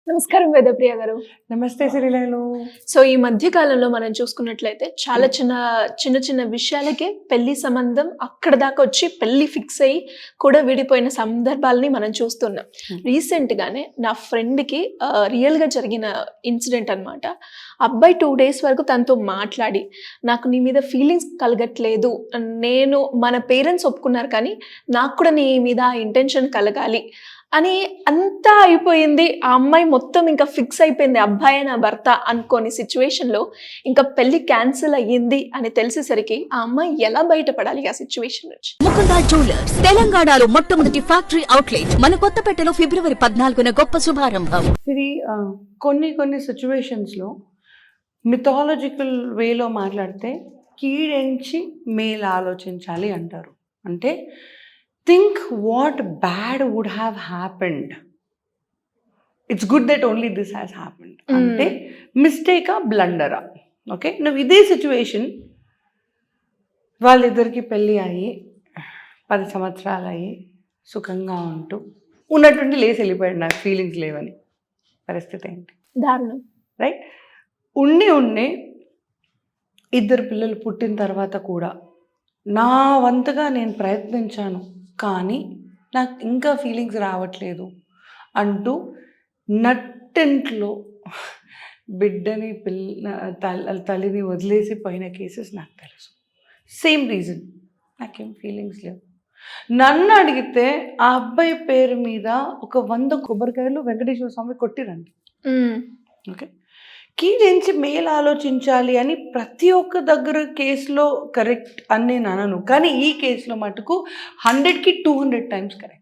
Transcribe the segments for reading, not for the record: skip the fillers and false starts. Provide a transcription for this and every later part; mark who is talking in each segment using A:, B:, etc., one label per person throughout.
A: నమస్కారం వేదప్రియ గారు.
B: నమస్తే శ్రీలేలు.
A: సో, ఈ మధ్య కాలంలో మనం చూసుకున్నట్లయితే చాలా చిన్న విషయాలకే పెళ్లి సంబంధం అక్కడి దాకా వచ్చి పెళ్లి ఫిక్స్ అయ్యి కూడా విడిపోయిన సందర్భాలని మనం చూస్తున్నాం. రీసెంట్‌గానే నా ఫ్రెండ్‌కి రియల్‌గా జరిగిన ఇన్సిడెంట్ అన్నమాట. అబ్బాయి 2 డేస్ వరకు తనతో మాట్లాడి, నాకు నీ మీద ఫీలింగ్స్ కలగట్లేదు. మన పేరెంట్స్ ఒప్పుకున్నారు కానీ నాకు కూడా నీ మీద ఆ ఇంటెన్షన్ కలగాలి అని అంతా అయిపోయింది. ఆ అమ్మాయి మొత్తం ఇంకా ఫిక్స్ అయిపోయింది. అబ్బాయే నా భర్త అనుకోని సిచ్యువేషన్‌లో ఇంకా పెళ్లి క్యాన్సిల్ అయ్యింది అని తెలిసేసరికి ఆ అమ్మాయి ఎలా బయటపడాలి ఆ సిచ్యువేషన్ నుంచి?
C: ముకుందా జ్యువెలర్స్ తెలంగాణలో మొట్టమొదటి ఫ్యాక్టరీ అవుట్లెట్ మన కొత్తపేటలో ఫిబ్రవరి 14న గొప్ప శుభారంభం.
B: ఇది కొన్ని సిచ్యువేషన్స్లో మిథాలజికల్ వేలో మాట్లాడితే కీడెంచి మేలు ఆలోచించాలి అంటారు. అంటే think what bad would have happened. It's good that only this has happened. అంటే మిస్టేకా బ్లండరా? ఓకే, నువ్వు ఇదే సిచ్యువేషన్ వాళ్ళిద్దరికి పెళ్ళి అయ్యి 10 సంవత్సరాలు అయ్యి సుఖంగా ఉంటూ ఉన్నటువంటి లేసి వెళ్ళిపోయాడు, నాకు ఫీలింగ్స్ లేవని. పరిస్థితి ఏంటి?
A: దారుణం,
B: రైట్? ఉండి 2 పిల్లలు పుట్టిన తర్వాత కూడా నా వంతుగా నేను ప్రయత్నించాను కానీ నాకు ఇంకా ఫీలింగ్స్ రావట్లేదు అంటూ నట్టింట్లో బిడ్డని తల్లిని వదిలేసి పోయిన కేసెస్ నాకు తెలుసు. సేమ్ రీజన్, నాకేం ఫీలింగ్స్ లేవు. నన్ను అడిగితే ఆ అబ్బాయి పేరు మీద ఒక 100 కొబ్బరికాయలు వెంకటేశ్వర స్వామి కొట్టిరండి. ఓకే, కీడెంచి మేలు ఆలోచించాలి అని ప్రతి ఒక్క దగ్గర కేసులో కరెక్ట్ అని నేను అనను, కానీ ఈ కేసులో మటుకు 100కి 200 times correct.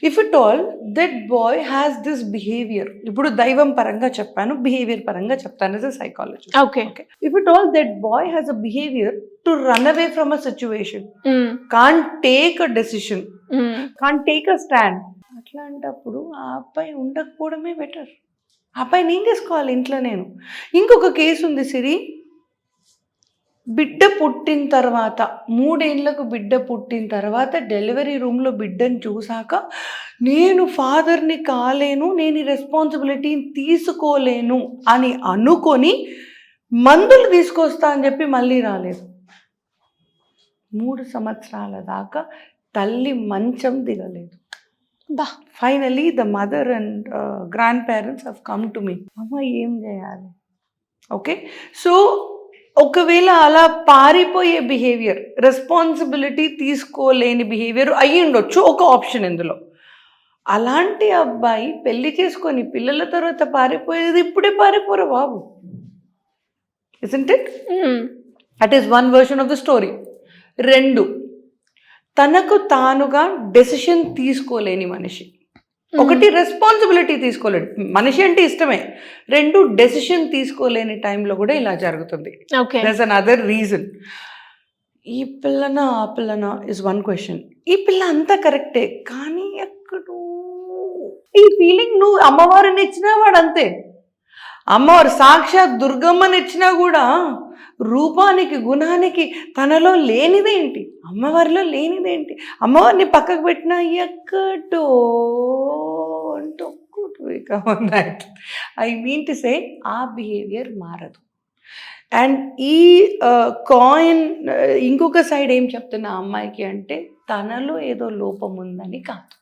B: If it all that boy has this behaviour, ఇప్పుడు దైవం పరంగా చెప్పాను, బిహేవియర్ పరంగా చెప్తాను as a psychologist.
A: Okay,
B: if it all that boy has a behaviour to run away from a situation, can't take a decision, can't take a stand, అట్లాంటప్పుడు ఆ అబ్బాయి ఉండకపోవడమే better. అబ్బాయి నేను చేసుకోవాలి ఇంట్లో. నేను ఇంకొక కేసు ఉంది సిరి, బిడ్డ పుట్టిన తర్వాత 3 ఏళ్ళకు బిడ్డ పుట్టిన తర్వాత డెలివరీ రూమ్లో బిడ్డను చూశాక నేను ఫాదర్ని కాలేను, నేను ఈ రెస్పాన్సిబిలిటీని తీసుకోలేను అని అనుకొని మందులు తీసుకొస్తా అని చెప్పి మళ్ళీ రాలేదు. 3 సంవత్సరాల దాకా తల్లి మంచం దిగలేదు. Finally the mother and grandparents have come to me. అమ్మ ఏం చేయాలి? ఓకే, సో ఒకవేళ అలా పారిపోయే బిహేవియర్, రెస్పాన్సిబిలిటీ తీసుకోలేని బిహేవియర్ అయ్యి ఉండొచ్చు ఒక ఆప్షన్ ఇందులో. అలాంటి అబ్బాయి పెళ్లి చేసుకొని పిల్లల తర్వాత పారిపోయేది, ఇప్పుడే పారిపోరా బాబు. Isn't it? That is one version of the story. 2, తనకు తానుగా డెసిషన్ తీసుకోలేని మనిషి. 1 రెస్పాన్సిబిలిటీ తీసుకోలేడు మనిషి అంటే ఇష్టమే. 2 డెసిషన్ తీసుకోలేని టైంలో కూడా ఇలా జరుగుతుంది. That's another reason. ఈ పిల్లనా ఆ పిల్లనా ఇస్ వన్ క్వశ్చన్. ఈ పిల్ల అంతా కరెక్టే, కానీ ఎక్కడో ఈ ఫీలింగ్ నువ్వు అమ్మవారిని ఇచ్చినా వాడు అంతే. అమ్మవారు సాక్షాత్ దుర్గమ్మని ఇచ్చినా కూడా రూపానికి గుణానికి తనలో లేనిదేంటి, అమ్మవారిలో లేనిదేంటి? అమ్మవారిని పక్కకు పెట్టినా ఎక్కడో అంటూ ఐ మీన్ టు సే ఆ బిహేవియర్ మారదు. అండ్ ఈ కాయిన్ ఇంకొక సైడ్ ఏం చెప్తున్నా అమ్మాయికి అంటే తనలో ఏదో లోపం ఉందని కాదు.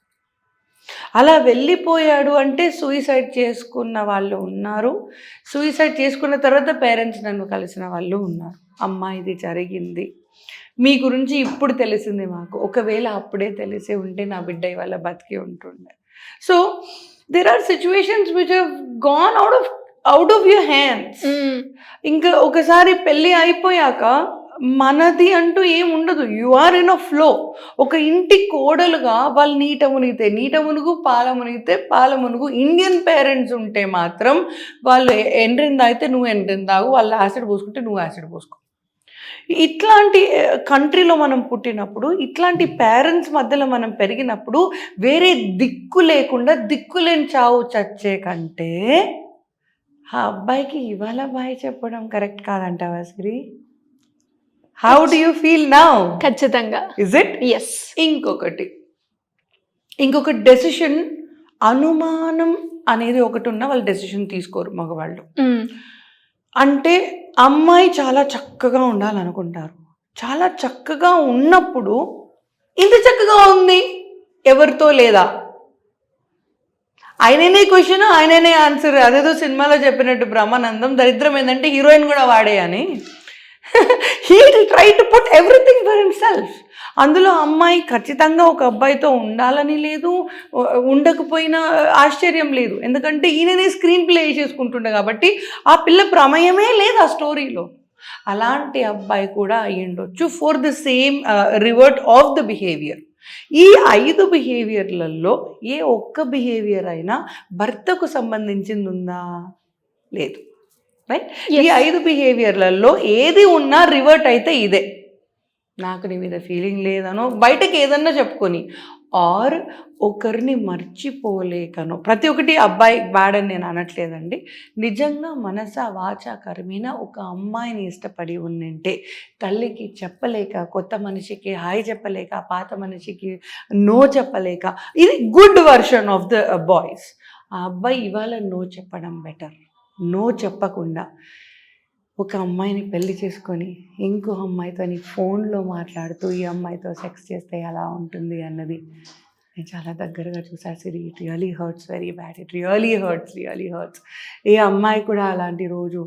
B: అలా వెళ్ళిపోయాడు అంటే సూయిసైడ్ చేసుకున్న వాళ్ళు ఉన్నారు, సూయిసైడ్ చేసుకున్న తర్వాత పేరెంట్స్ నన్ను కలిసిన వాళ్ళు ఉన్నారు. అమ్మా ఇది జరిగింది, మీ గురించి ఇప్పుడు తెలిసింది మాకు, ఒకవేళ అప్పుడే తెలిసి ఉంటే నా బిడ్డ ఇవాళ బతికి ఉంటుండే. So there are situations which have gone out of your hands. ఇంకా ఒకసారి పెళ్ళి అయిపోయాక మనది అంటూ ఏం ఉండదు. You are in a flow. ఒక ఇంటి కోడలుగా వాళ్ళు నీట మునుగు, పాల మునుగు. ఇండియన్ పేరెంట్స్ ఉంటే మాత్రం వాళ్ళు ఎండ్రిన్ తాగితే నువ్వు ఎండ్రిన్ తాగు, వాళ్ళు యాసిడ్ పోసుకుంటే నువ్వు యాసిడ్ పోసుకో. ఇట్లాంటి కంట్రీలో మనం పుట్టినప్పుడు, ఇట్లాంటి పేరెంట్స్ మధ్యలో మనం పెరిగినప్పుడు వేరే దిక్కు లేకుండా దిక్కులేని చావు చచ్చే కంటే ఆ అబ్బాయికి ఇవాళ బాయ్ చెప్పడం కరెక్ట్ కాదంటావా Siri? How do you feel now?
A: ఖచ్చితంగా.
B: Is it?
A: ఎస్.
B: ఇంకొక డెసిషన్ అనుమానం అనేది ఒకటి ఉన్న వాళ్ళు డెసిషన్ తీసుకోరు మగవాళ్ళు.
A: మ్మ్.
B: అంటే అమ్మాయి చాలా చక్కగా ఉండాలనుకుంటారు. చాలా చక్కగా ఉన్నప్పుడు ఇంత చక్కగా ఉంది ఎవరితో లేదా, ఆయననే క్వశ్చన్ ఆయననే ఆన్సర్. అదేదో సినిమాలో చెప్పినట్టు బ్రహ్మానందం, దరిద్రం ఏంటంటే హీరోయిన్ కూడా వాడే అని. He try to put everything for himself. అందులో అమ్మాయి ఖచ్చితంగా ఒక అబ్బాయితో ఉండాలని లేదు, ఉండకపోయినా ఆశ్చర్యం లేదు. ఎందుకంటే ఈయననే స్క్రీన్ ప్లే చేసుకుంటుండే కాబట్టి ఆ పిల్ల ప్రమేయమే లేదు ఆ స్టోరీలో. అలాంటి అబ్బాయి కూడా అయ్యుండొచ్చు for the same revert of the behaviour. ఈ 5 బిహేవియర్లలో ఏ ఒక్క బిహేవియర్ అయినా భర్తకు సంబంధించింది ఉందా? లేదు, రైట్? ఈ 5 బిహేవియర్లలో ఏది ఉన్నా రివర్ట్ అయితే ఇదే. నాకు నీ మీద ఫీలింగ్ లేదనో, బయటకి ఏదన్నా చెప్పుకొని, ఆర్ ఒకరిని మర్చిపోలేకనో. ప్రతి ఒక్కటి అబ్బాయి బ్యాడ్ అని నేను అనట్లేదండి. నిజంగా మనస వాచ కర్మేన ఒక అమ్మాయిని ఇష్టపడి ఉండింటే తల్లికి చెప్పలేక, కొత్త మనిషికి హాయ్ చెప్పలేక, పాత మనిషికి నో చెప్పలేక, ఇది good version of the boys. ఆ అబ్బాయి ఇవాళ నో చెప్పడం బెటర్. నో చెప్పకుండా ఒక అమ్మాయిని పెళ్లి చేసుకొని ఇంకో అమ్మాయితో ఫోన్లో మాట్లాడుతూ ఈ అమ్మాయితో సెక్స్ చేస్తే ఎలా ఉంటుంది అన్నది నేను చాలా దగ్గరగా చూసాను. Siri, it really hurts very bad. It really hurts. ఏ అమ్మాయి కూడా అలాంటి రోజు,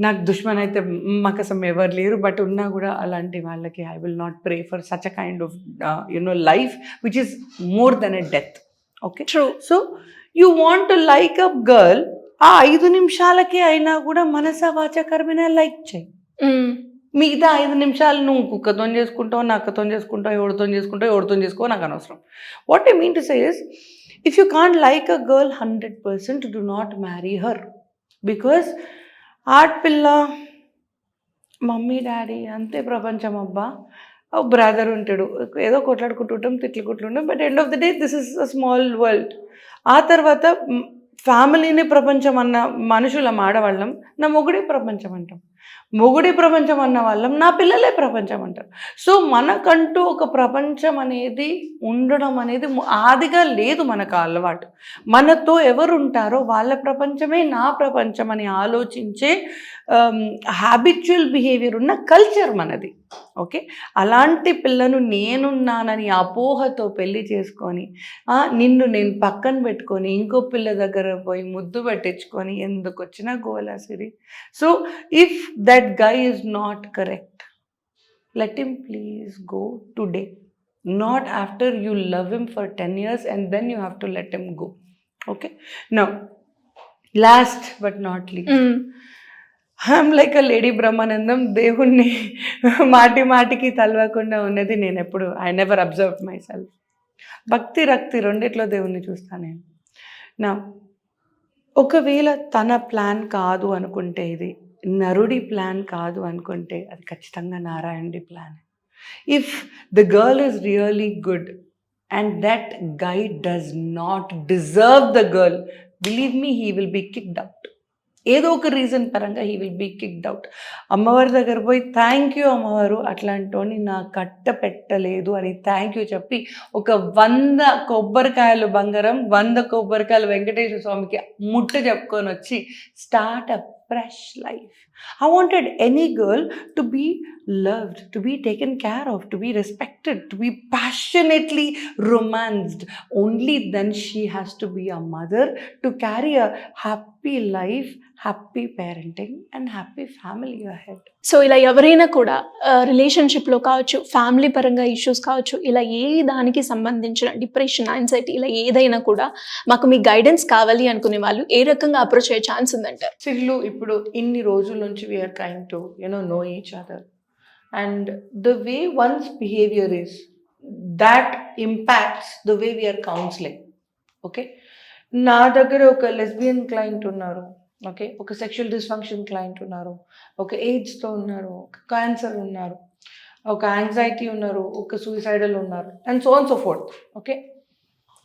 B: నాకు దుష్మన్ అయితే మకసం ఎవరు లేరు, బట్ ఉన్నా కూడా అలాంటి వాళ్ళకి I will not pray for such a kind of life which is more than a death. Okay,
A: true.
B: So you want to like up girl, ఆ 5 నిమిషాలకి అయినా కూడా మనస వాచ కర్మేన లైక్ చేయి.
A: మ్మ్.
B: మిగతా 5 నిమిషాలు నువ్వు కుక్కతో చేసుకుంటావు, నక్కతో చేసుకుంటావు, ఎవరితో చేసుకో, నాకు అనవసరం. What I mean to say is, if you can't like a girl 100% do not marry her. Because ఆడపిల్ల మమ్మీ డాడీ అంతే ప్రపంచం అబ్బా. బ్రదర్ ఉంటాడు, ఏదో కొట్లాడుకుంటుంటాం, తిట్లుకుంటుంటాం, but end of the day this is a small world. ఆ తర్వాత ఫ్యామిలీనే ప్రపంచం అన్న మనుషులం ఆడవాళ్ళం, నా మొగుడే ప్రపంచం అంటాం. మొగుడే ప్రపంచం అన్న వాళ్ళం, నా పిల్లలే ప్రపంచం అంటారు. సో మనకంటూ ఒక ప్రపంచం అనేది ఉండడం అనేది ఆదిగా లేదు మనకు అలవాటు. మనతో ఎవరు ఉంటారో వాళ్ళ ప్రపంచమే నా ప్రపంచం అని ఆలోచించే హ్యాబిచువల్ బిహేవియర్ ఉన్న కల్చర్ మనది. ఓకే, అలాంటి పిల్లను నేనున్నానని అపోహతో పెళ్లి చేసుకొని నిన్ను నేను పక్కన పెట్టుకొని ఇంకో పిల్ల దగ్గర పోయి ముద్దు పెట్టించుకొని ఎందుకు వచ్చినా గోలా Siri. So if that guy is not correct, let him please go today, not after you love him for 10 years and then you have to let him go. Okay, now last but not least, I'm like a lady Brahmanandam. దేవుణ్ణి మాటికి తలవకుండా ఉన్నది నేను ఎప్పుడు, I never observe my self. భక్తి రక్తి రెండిట్లో దేవుణ్ణి చూస్తాను నేను. నా ఒకవేళ తన ప్లాన్ కాదు అనుకుంటే, ఇది నరుడి ప్లాన్ కాదు అనుకుంటే, అది ఖచ్చితంగా నారాయణుడి plan. If the girl is really good and that guy does not deserve the girl, believe me, he will be kicked out. ఏదో ఒక రీజన్ పరంగా he will be kicked out. అమ్మవారి దగ్గర పోయి థ్యాంక్ యూ అమ్మవారు, అట్లాంటి నా కట్ట పెట్టలేదు అని థ్యాంక్ యూ చెప్పి ఒక 100 కొబ్బరికాయలు బంగారం, 100 కొబ్బరికాయలు వెంకటేశ్వర స్వామికి ముట్ట చెప్పుకొని వచ్చి start a fresh life. I wanted any girl to be loved, to be taken care of, to be respected, to be passionately romanced. Only then she has to be a mother to carry a happy life, happy parenting and happy family ahead.
A: So ఇలా ఎవరైనా కూడా రిలేషన్షిప్లో కావచ్చు, family పరంగా issues కావచ్చు, ఇలా ఏ దానికి సంబంధించిన డిప్రెషన్, యాంగ్జైటీ, ఇలా ఏదైనా కూడా మాకు మీ గైడెన్స్ కావాలి అనుకునే వాళ్ళు ఏ రకంగా అప్రోచ్ అయ్యే ఛాన్స్ ఉందంటారు?
B: సిల్లు, ఇప్పుడు ఇన్ని రోజుల నుంచి we are trying to know each other, and the way one's behavior is, that impacts the way we are counseling. Okay, నా దగ్గర ఒక లెస్బియన్ క్లయింట్ ఉన్నారు, ఓకే, ఒక సెక్షువల్ డిస్ఫంక్షన్ క్లయింట్ ఉన్నారు, ఒక ఎయిడ్స్తో ఉన్నారు, ఒక క్యాన్సర్ ఉన్నారు, ఒక యాంగ్జైటీ ఉన్నారు, ఒక సూసైడల్ ఉన్నారు, and so on so forth. Okay,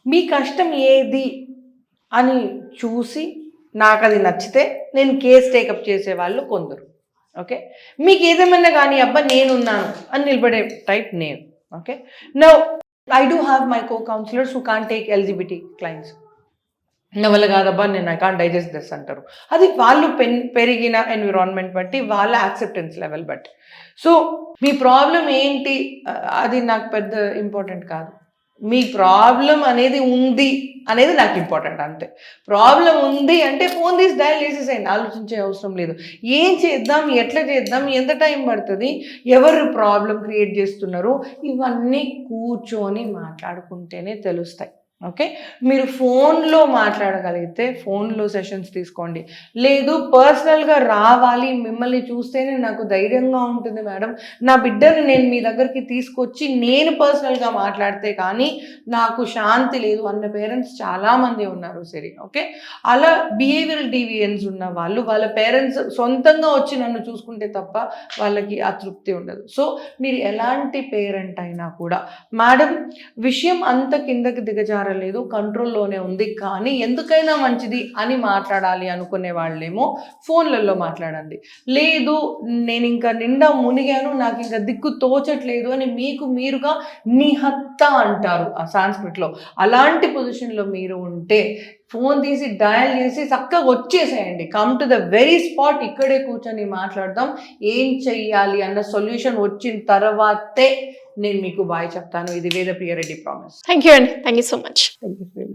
B: మీ కష్టం ఏది అని చూసి నాకు అది నచ్చితే నేను కేస్ టేకప్ చేసేవాళ్ళు కొందరు. ఓకే, మీకు ఏదేమన్నా కానీ అబ్బా నేనున్నాను అని నిలబడే టైప్ నేను. Okay, now I do have my co counsellors who can't take LGBT clients. నా వల్ల కాదబ్బా నేను ఐ కాంట్ డైజెస్ట్ దిస్ అంటారు. అది వాళ్ళు పెరిగిన ఎన్విరాన్మెంట్ బట్టి, వాళ్ళ యాక్సెప్టెన్స్ లెవెల్ బట్టి. సో మీ ప్రాబ్లం ఏంటి అది నాకు పెద్ద ఇంపార్టెంట్ కాదు. మీ ప్రాబ్లం అనేది ఉంది అనేది నాకు ఇంపార్టెంట్ అంతే. ప్రాబ్లం ఉంది అంటే ఫోన్ తీసి డయల్ చేసేసేయండి, ఆలోచించే అవసరం లేదు. ఏం చేద్దాం, ఎట్లా చేద్దాం, ఎంత టైం పడుతుంది, ఎవరు ప్రాబ్లం క్రియేట్ చేస్తున్నారు, ఇవన్నీ కూర్చొని మాట్లాడుకుంటేనే తెలుస్తాయి. ఓకే, మీరు ఫోన్లో మాట్లాడగలిగితే ఫోన్లో సెషన్స్ తీసుకోండి. లేదు పర్సనల్గా రావాలి, మిమ్మల్ని చూస్తేనే నాకు ధైర్యంగా ఉంటుంది మేడం, నా బిడ్డని నేను మీ దగ్గరికి తీసుకొచ్చి నేను పర్సనల్గా మాట్లాడితే కానీ నాకు శాంతి లేదు అన్న పేరెంట్స్ చాలామంది ఉన్నారు. సరే, ఓకే, అలా బిహేవియరల్ డీవియన్స్ ఉన్న వాళ్ళు వాళ్ళ పేరెంట్స్ సొంతంగా వచ్చి నన్ను చూసుకుంటే తప్ప వాళ్ళకి ఆ తృప్తి ఉండదు. సో మీరు ఎలాంటి పేరెంట్ అయినా కూడా మేడం విషయం అంత కిందకి దిగజారలేదు, కంట్రోల్లోనే ఉంది, కానీ ఎందుకైనా మంచిది అని మాట్లాడాలి అనుకునే వాళ్ళేమో ఫోన్లలో మాట్లాడండి. లేదు నేను ఇంకా నిండా మునిగాను, నాకు ఇంకా దిక్కు తోచట్లేదు అని మీకు మీరుగా నిహత్త అంటారు ఆ సాంస్క్రిట్లో. అలాంటి పొజిషన్లో మీరు ఉంటే ఫోన్ తీసి డయల్ చేసి చక్కగా వచ్చేసేయండి. Come to the very spot, ఇక్కడే కూర్చొని మాట్లాడదాం. ఏం చెయ్యాలి అన్న సొల్యూషన్ వచ్చిన తర్వాతే నేను మీకు బాయ్ చెప్తాను. ఇది Vedapriya Reddy promise.
A: Thank you అండి, thank you so much.
B: Thank you.